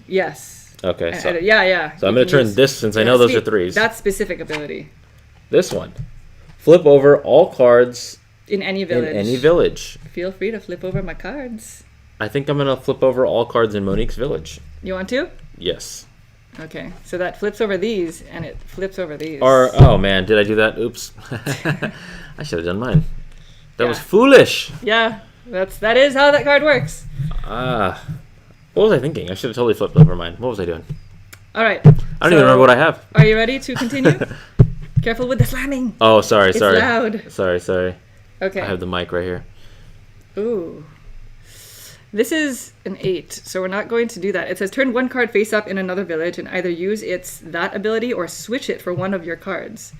Yes. Okay, so, Yeah. so I'm going to turn this since I know those are threes. That's specific ability. This one. Flip over all cards In any village. in any village. Feel free to flip over my cards. I think I'm going to flip over all cards in Monique's village. You want to? Yes. Okay. So that flips over these, and it flips over these. Oh man, did I do that? Oops. I should have done mine. That was foolish. Yeah. That is how that card works. What was I thinking? I should have totally flipped over mine. What was I doing? All right. I don't even remember what I have. Are you ready to continue? Careful with the slamming. Oh, sorry. It's loud. Sorry. Okay. I have the mic right here. Ooh. This is an 8, so we're not going to do that. It says turn one card face up in another village and either use that ability or switch it for one of your cards.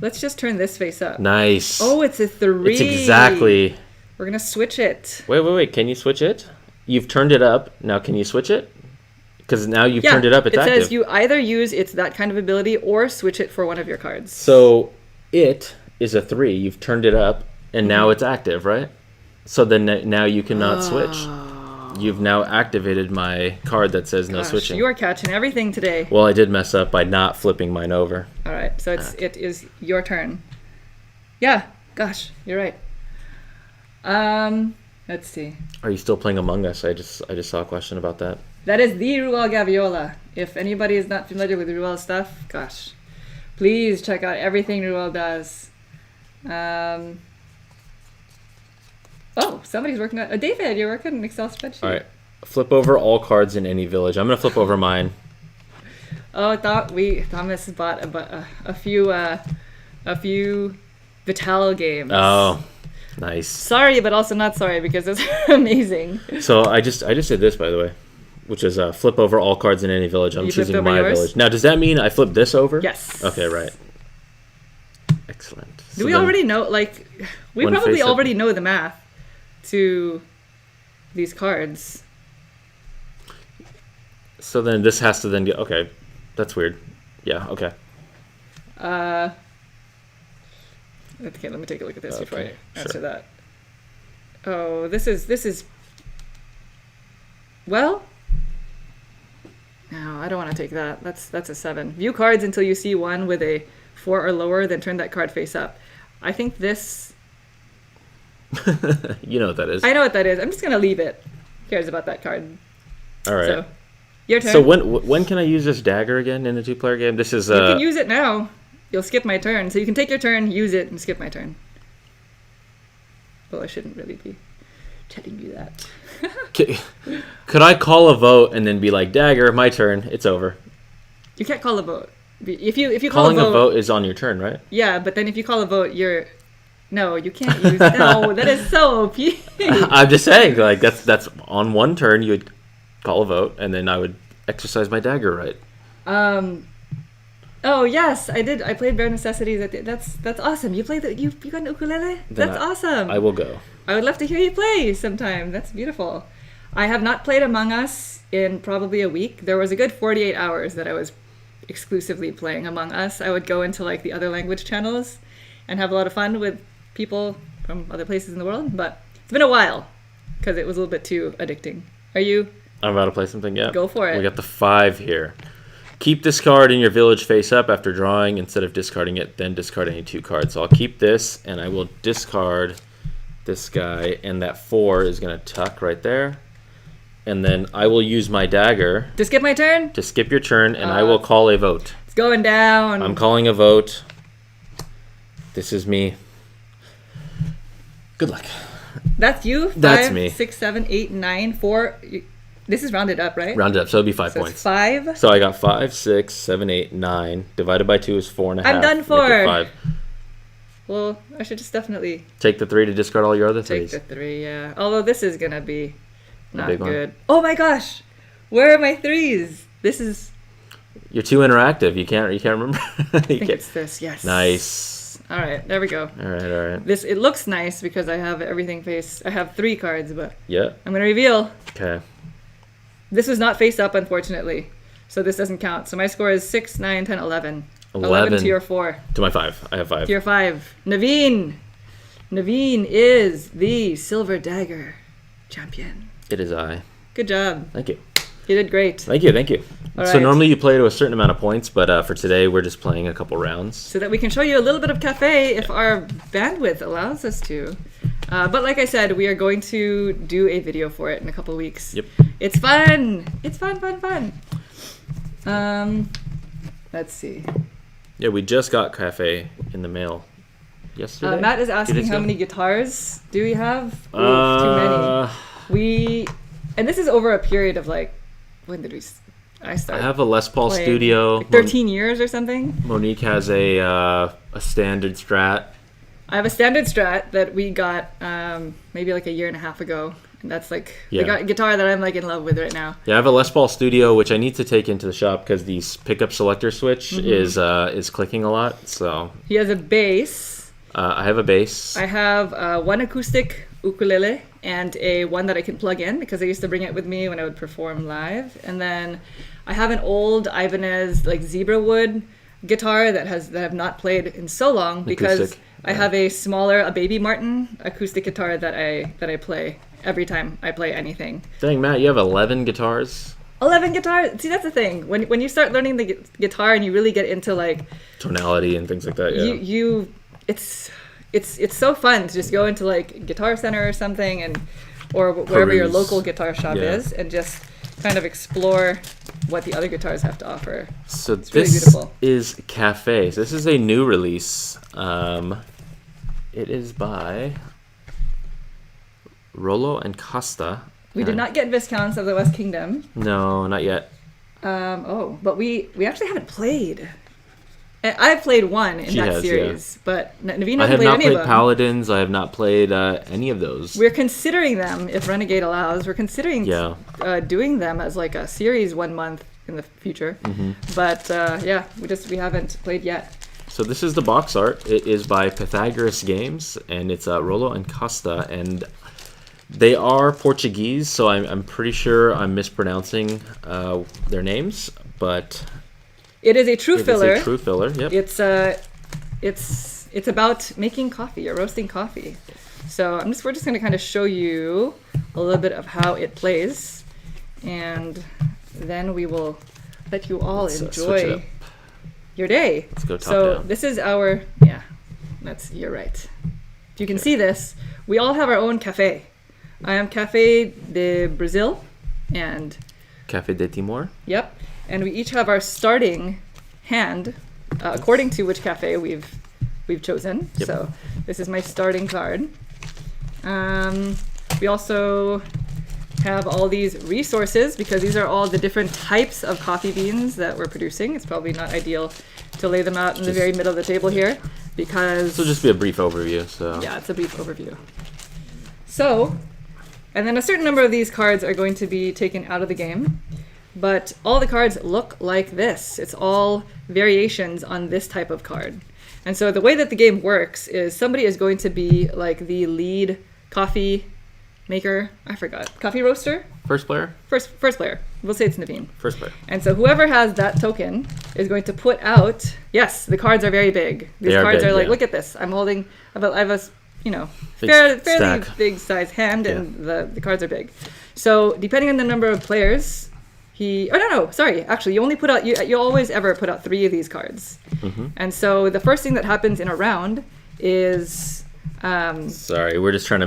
Let's just turn this face up. Nice. Oh, it's a 3. It's exactly. We're going to switch it. Wait. Can you switch it? You've turned it up. Now can you switch it? Because now you've turned it up. It's active. It says you either use that kind of ability or switch it for one of your cards. So it is a 3. You've turned it up, and now it's active, right? So then now you cannot switch. You've now activated my card that says no switching. You are catching everything today. Well, I did mess up by not flipping mine over. All right, so it is your turn. Yeah, gosh, you're right. Let's see. Are you still playing Among Us? I just saw a question about that. That is the Ruel Gaviola. If anybody is not familiar with Ruel stuff, gosh, please check out everything Ruel does. Oh, somebody's working on... David, you're working on an Excel spreadsheet. All right. Flip over all cards in any village. I'm going to flip over mine. Oh, Thomas bought a few Vital games. Oh, nice. Sorry, but also not sorry because it's amazing. So I just did this, by the way, which is flip over all cards in any village. I'm choosing my village. Now, does that mean I flip this over? Yes. Okay, right. Excellent. Do we already know? Like, we probably already know the math to these cards. So then this has to then get okay. That's weird. Yeah. Okay. Okay, let me take a look at this before I answer that. Oh, this is. Well. No, I don't want to take that. That's a 7. View cards until you see one with a 4 or lower, then turn that card face up. I think this. You know what that is. I know what that is. I'm just gonna leave it. Who cares about that card? All right. So, your turn. So when can I use this dagger again in a 2-player game? This is. You can use it now. You'll skip my turn, so you can take your turn, use it, and skip my turn. Well, I shouldn't really be telling you that. Could I call a vote and then be like, Dagger, my turn, it's over? You can't call a vote. If you call Calling a vote is on your turn, right? Yeah, but then if you call a vote, no, you can't use. No, that is so OP. I'm just saying, like that's on one turn you would call a vote, and then I would exercise my dagger right. Oh yes, I did. I played Bare Necessities. That's awesome. You played you got an ukulele. That's awesome. I will go. I would love to hear you play sometime. That's beautiful. I have not played Among Us in probably a week. There was a good 48 hours that I was exclusively playing Among Us. I would go into like the other language channels and have a lot of fun with people from other places in the world. But it's been a while because it was a little bit too addicting. Are you? I'm about to play something. Yeah. Go for it. We got the 5 here. Keep this card in your village face up after drawing. Instead of discarding it, then discard any 2 cards. So I'll keep this, and I will discard this guy, and that 4 is going to tuck right there. And then I will use my dagger. To skip my turn? To skip your turn, and I will call a vote. It's going down. I'm calling a vote. This is me. Good luck. That's you? That's 5, me. 6, 7, 8, 9, 4. This is rounded up, right? Rounded up, so it'll be 5 So points. it's 5. So I got 5, 6, 7, 8, 9. Divided by 2 is 4.5. I'm done for. Make it 5. Well, I should just definitely Take the 3 to discard all your other take 3s. the 3, yeah. Although this is going to be not big one. good. Oh my gosh! Where are my 3s? This is... You're too interactive. You can't remember. I think it's this, yes. Nice. All right, there we go. All right. It looks nice because I have everything face... I have 3 cards, but Yeah. I'm going to reveal. Okay. This was not face up, unfortunately. So this doesn't count. So my score is 6, 9, 10, 11. 11 to your 4. To my 5. I have 5. To your 5. Naveen. Naveen is the Silver Dagger champion. It is I. Good job. Thank you. You did great. Thank you. All So right. normally you play to a certain amount of points, but for today we're just playing a couple rounds. So that we can show you a little bit of cafe if our bandwidth allows us to. But like I said, we are going to do a video for it in a couple weeks. Yep. It's fun. It's fun. Let's see. Yeah, we just got cafe in the mail yesterday. Matt is 2 asking days how ago? many guitars do we have? Ooh, too many. And this is over a period of like, when did I I start? have a Les Paul playing? Studio. Like 13 years or something? Monique has a standard Strat. I have a standard Strat that we got maybe like a year and a half ago. And that's like the guitar that I'm like in love with right now. Yeah, I have a Les Paul Studio, which I need to take into the shop because the pickup selector switch is clicking a lot. So He has a bass. I have a bass. I have one acoustic ukulele and one that I can plug in because I used to bring it with me when I would perform live. And then I have an old Ibanez like zebra wood guitar that I have not played in so long because Acoustic. I have a Baby Martin acoustic guitar that I play every time I play anything. Dang, Matt, you have 11 guitars? 11 guitars. See, that's the thing. When you start learning the guitar and you really get into like Tonality and things like that, yeah. It's so fun to just go into like Guitar Center or something or wherever your Peruse. local guitar shop Yeah. is and just kind of explore what the other guitars have to offer. So really this beautiful. is Cafe. So this is a new release. It is by Rollo and Costa. We did not get Viscounts of the West Kingdom. No, not yet. But we actually haven't played. I've played one in that series, but Naveen hasn't I have played not any of played them. Paladins. I have not played any of those. We're considering them, if Renegade allows. We're considering doing them as like a series 1 month in the future. But we haven't played yet. So this is the box art. It is by Pythagoras Games, and it's Rolo and Costa, and they are Portuguese, so I'm pretty sure I'm mispronouncing their names, but it is a true filler. It's a true filler. Yep. It's about making coffee or roasting coffee. So we're just going to kind of show you a little bit of how it plays, and then we will let you all enjoy your day. Let's go top down. This is our you're right. If you can see this, we all have our own cafe. I am Café de Brazil, and Café de Timor. Yep, and we each have our starting hand, according to which cafe we've chosen. Yep. So this is my starting card. We also have all these resources because these are all the different types of coffee beans that we're producing. It's probably not ideal to lay them out in the very middle of the table here because... This will just be a brief overview. So yeah, it's a brief overview. So, and then a certain number of these cards are going to be taken out of the game, but all the cards look like this. It's all variations on this type of card. And so the way that the game works is somebody is going to be like the lead coffee maker. I forgot. Coffee roaster? First player? First player. We'll say it's Naveen. First player. And so whoever has that token is going to put out... Yes, the cards are very big. These cards are like, look at this. I'm holding... I have a fairly big size hand, and the cards are big. So depending on the number of players, actually, you only put out... You always ever put out 3 of these cards. And so the first thing that happens in a round is... Sorry, we're just trying to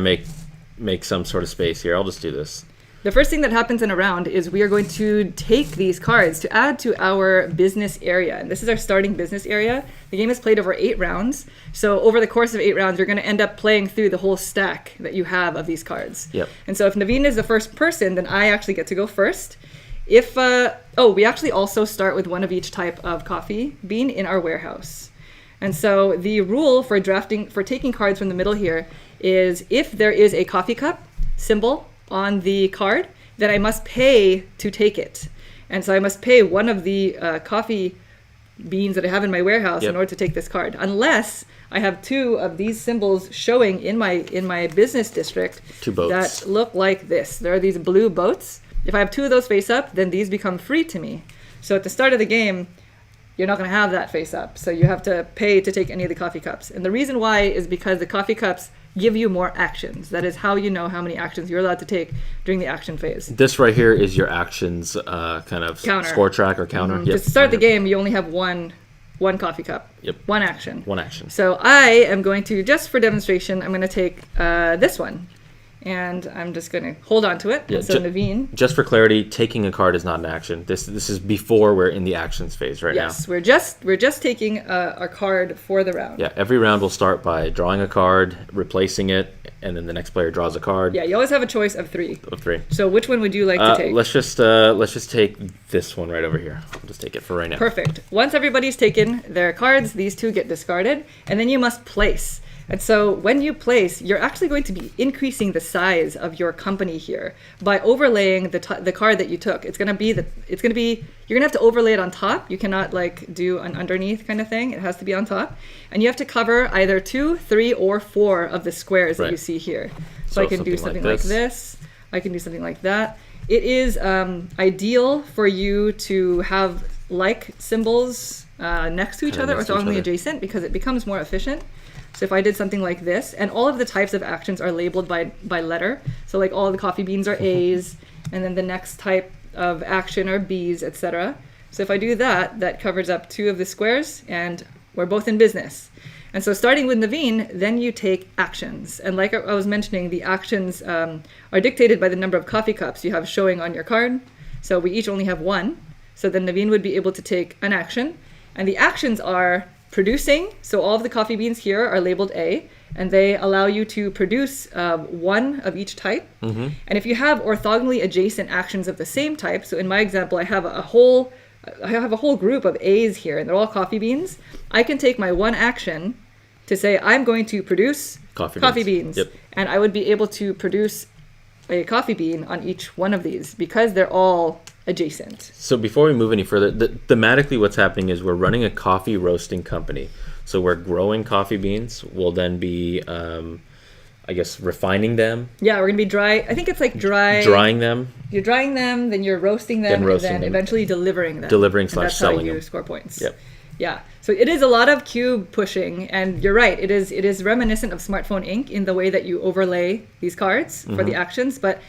make some sort of space here. I'll just do this. The first thing that happens in a round is we are going to take these cards to add to our business area. And this is our starting business area. The game is played over 8 rounds. So over the course of 8 rounds, you're going to end up playing through the whole stack that you have of these cards. Yep. And so if Naveen is the first person, then I actually get to go first. We actually also start with one of each type of coffee bean in our warehouse. And so the rule for taking cards from the middle here is if there is a coffee cup symbol on the card, then I must pay to take it. And so I must pay one of the coffee beans that I have in my warehouse in order to take this card, unless I have 2 of these symbols showing in my business district 2 boats that look like this. There are these blue boats. If I have 2 of those face up, then these become free to me. So at the start of the game, you're not going to have that face up. So you have to pay to take any of the coffee cups. And the reason why is because the coffee cups give you more actions. That is how you know how many actions you're allowed to take during the action phase. This right here is your actions kind of counter. Score track or counter. To start the game, you only have one coffee cup. Yep. One action. One action. So I am going to, just for demonstration, I'm going to take this one. And I'm just going to hold on to it. Yeah, so Naveen. Just for clarity, taking a card is not an action. This is before we're in the actions phase now. Yes, we're just taking our card for the round. Yeah, every round will start by drawing a card, replacing it, and then the next player draws a card. Yeah, you always have a choice of 3. Of 3. So which one would you like to take? Let's just take this one right over here. I'll just take it for right now. Perfect. Once everybody's taken their cards, these 2 get discarded, and then you must place. And so when you place, you're actually going to be increasing the size of your company here by overlaying the card that you took. You're going to have to overlay it on top. You cannot do an underneath kind of thing. It has to be on top. And you have to cover either 2, 3, or 4 of the squares that you see here. So I can do something like this. I can do something like that. It is ideal for you to have like symbols next to each other or strongly adjacent because it becomes more efficient. So if I did something like this, and all of the types of actions are labeled by letter. So like all the coffee beans are A's, and then the next type of action are B's, etc. So if I do that, that covers up 2 of the squares, and we're both in business. And so starting with Naveen, then you take actions. And like I was mentioning, the actions are dictated by the number of coffee cups you have showing on your card. So we each only have 1. So then Naveen would be able to take an action. And the actions are producing. So all of the coffee beans here are labeled A, and they allow you to produce one of each type. And if you have orthogonally adjacent actions of the same type, so in my example, I have a whole group of A's here, and they're all coffee beans. I can take my one action to say I'm going to produce coffee beans. Yep. And I would be able to produce a coffee bean on each one of these because they're all adjacent. So before we move any further, thematically what's happening is we're running a coffee roasting company. So we're growing coffee beans. We'll then be, I guess, refining them. Yeah, we're going to be I think it's like drying them. You're drying them, then you're roasting them, and then eventually delivering them. Delivering / selling them. That's how you score points. Yep. Yeah. So it is a lot of cube pushing, and you're right. It is reminiscent of Smartphone Inc. in the way that you overlay these cards for the actions, but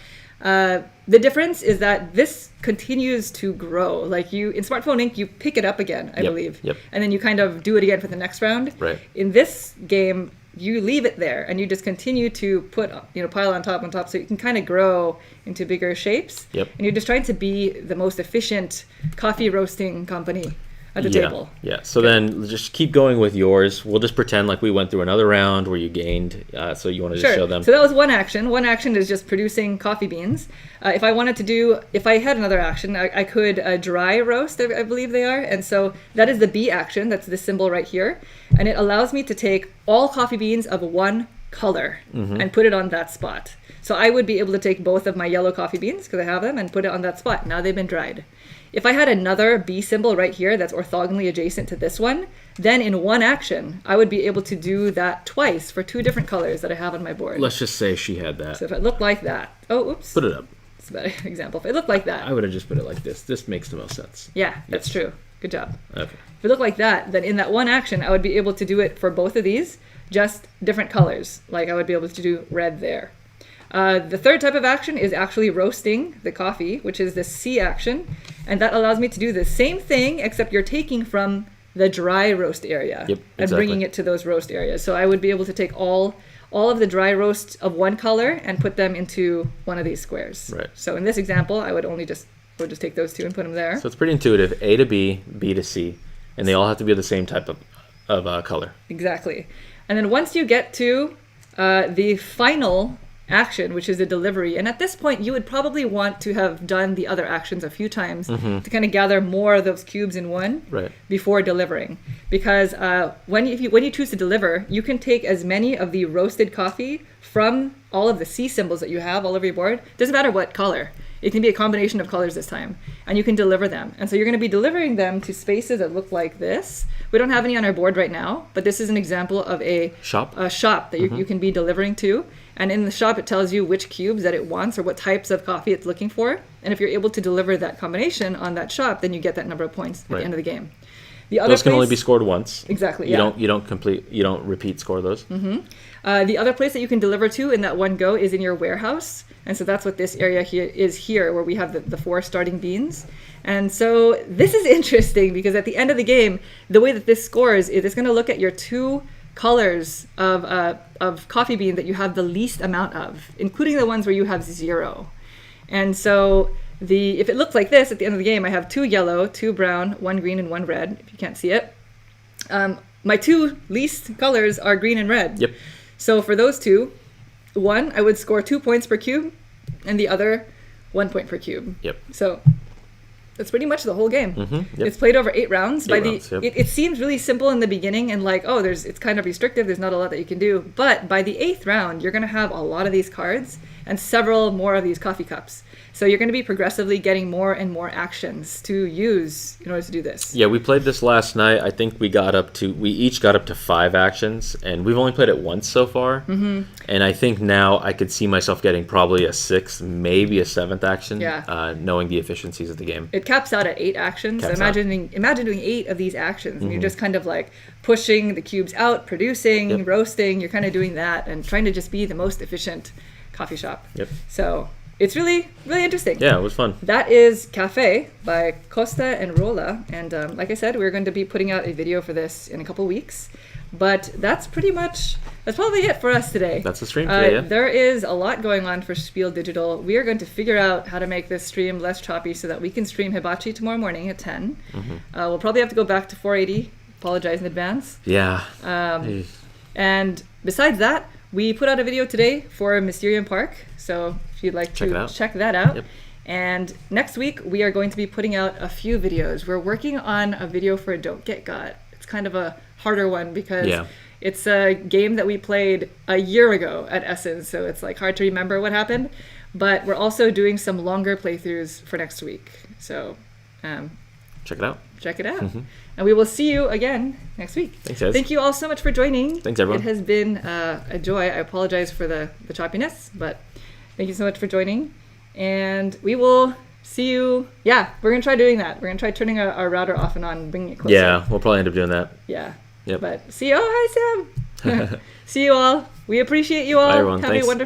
the difference is that this continues to grow. Like in Smartphone Inc., you pick it up again, I believe, and then you kind of do it again for the next round. Right. In this game, you leave it there, and you just continue to put pile on top, so you can kind of grow into bigger shapes. Yep. And you're just trying to be the most efficient coffee roasting company at the table. Yeah. So then just keep going with yours. We'll just pretend like we went through another round where you gained. So you want to just show them. So that was one action. One action is just producing coffee beans. If I had another action, I could dry roast, I believe they are. And so that is the B action. That's this symbol right here. And it allows me to take all coffee beans of one color and put it on that spot. So I would be able to take both of my yellow coffee beans, because I have them, and put it on that spot. Now they've been dried. If I had another B symbol right here that's orthogonally adjacent to this one, then in one action, I would be able to do that twice for two different colors that I have on my board. Let's just say she had that. So if it looked like that, put it up. That's a better example. If it looked like that, I would have just put it like this. This makes the most sense. Yeah, that's true. Good job. Okay. If it looked like that, then in that one action, I would be able to do it for both of these, just different colors. Like I would be able to do red there. The third type of action is actually roasting the coffee, which is the C action. And that allows me to do the same thing, except you're taking from the dry roast area and bringing it to those roast areas. So I would be able to take all of the dry roasts of one color and put them into one of these squares. Right. So in this example, I would just take those two and put them there. So it's pretty intuitive. A to B, B to C, and they all have to be the same type of color. Exactly. And then once you get to the final action, which is the delivery, and at this point you would probably want to have done the other actions a few times to kind of gather more of those cubes in one before delivering, because when you choose to deliver, you can take as many of the roasted coffee from all of the C symbols that you have all over your board. Doesn't matter what color. It can be a combination of colors this time, and you can deliver them. And so you're going to be delivering them to spaces that look like this. We don't have any on our board right now, but this is an example of a shop that you can be delivering to. And in the shop, it tells you which cubes that it wants or what types of coffee it's looking for. And if you're able to deliver that combination on that shop, then you get that number of points at the end of the game. Those can only be scored once. Exactly. You don't repeat score those. The other place that you can deliver to in that one go is in your warehouse. And so that's what this area here, where we have the 4 starting beans. And so this is interesting because at the end of the game, the way that this scores is it's going to look at your 2 colors of coffee bean that you have the least amount of, including the ones where you have 0. And so if it looks like this at the end of the game, I have 2 yellow, 2 brown, 1 green, and 1 red, if you can't see it. My 2 least colors are green and red. Yep. So for those 2, one, I would score 2 points per cube, and the other 1 point per cube. Yep. So that's pretty much the whole game. Yep. It's played over 8 rounds. Yep. It seems really simple in the beginning and like, it's kind of restrictive. There's not a lot that you can do. But by the 8th round, you're going to have a lot of these cards and several more of these coffee cups. So you're going to be progressively getting more and more actions to use in order to do this. Yeah, we played this last night. I think we each got up to 5 actions, and we've only played it once so far. And I think now I could see myself getting probably a 6th, maybe a 7th action, knowing the efficiencies of the game. It caps out at 8 actions. So imagine doing 8 of these actions, and you're just kind of like pushing the cubes out, producing, roasting. You're kind of doing that and trying to just be the most efficient coffee shop. Yep. So it's really, really interesting. Yeah, it was fun. That is Cafe by Costa and Rola. And like I said, we're going to be putting out a video for this in a couple weeks. But that's probably it for us today. That's the stream today, yeah. There is a lot going on for Spiel Digital. We are going to figure out how to make this stream less choppy so that we can stream Hibachi tomorrow morning at 10. We'll probably have to go back to 480 Apologize in advance. Yeah. And besides that, we put out a video today for Mysterium Park. So if you'd like to check that out. Yep. And next week, we are going to be putting out a few videos. We're working on a video for Don't Get Got. It's kind of a harder one because it's a game that we played a year ago at Essence. So it's like hard to remember what happened. But we're also doing some longer playthroughs for next week. So check it out. Check it out. And we will see you again next week. Thanks, guys. Thank you all so much for joining. Thanks, everyone. It has been a joy. I apologize for the choppiness, but thank you so much for joining. And we will see you. Yeah, we're going to try doing that. We're going to try turning our router off and on, bringing it closer. Yeah, we'll probably end up doing that. Yeah. Yep. But see you. Oh, hi, Sam. See you all. We appreciate you all. Bye, everyone. Have Thanks. a wonderful